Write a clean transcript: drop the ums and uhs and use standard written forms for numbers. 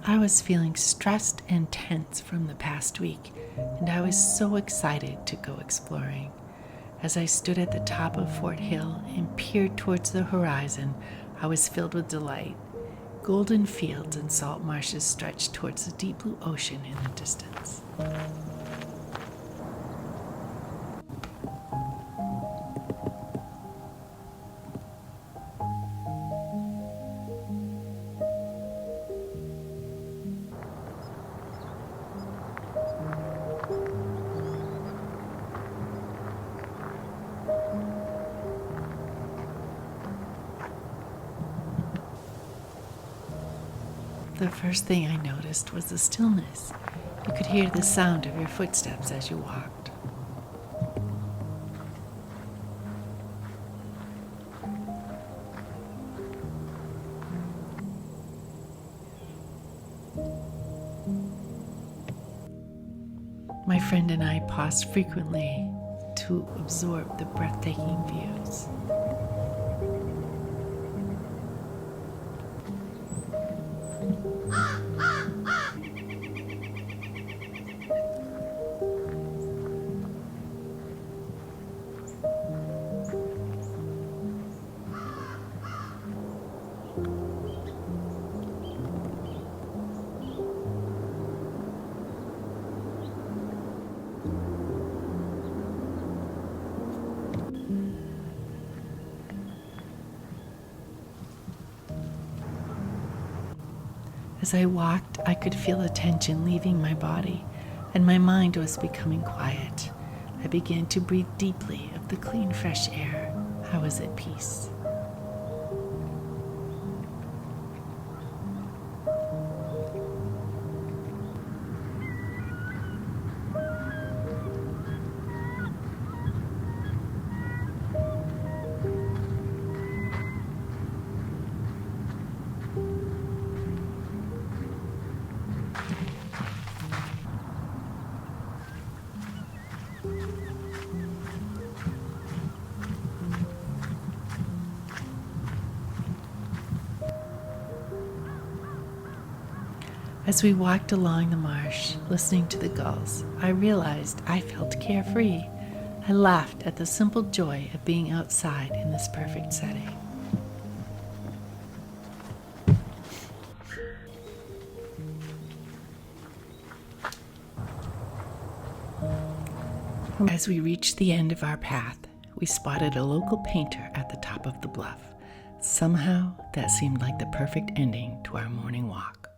I was feeling stressed and tense from the past week, and I was so excited to go exploring. As I stood at the top of Fort Hill and peered towards the horizon, I was filled with delight. Golden fields and salt marshes stretched towards the deep blue ocean in the distance. The first thing I noticed was the stillness. You could hear the sound of your footsteps as you walked. My friend and I paused frequently to absorb the breathtaking views. As I walked, I could feel the tension leaving my body, and my mind was becoming quiet. I began to breathe deeply of the clean, fresh air. I was at peace. As we walked along the marsh, listening to the gulls, I realized I felt carefree. I laughed at the simple joy of being outside in this perfect setting. As we reached the end of our path, we spotted a local painter at the top of the bluff. Somehow, that seemed like the perfect ending to our morning walk.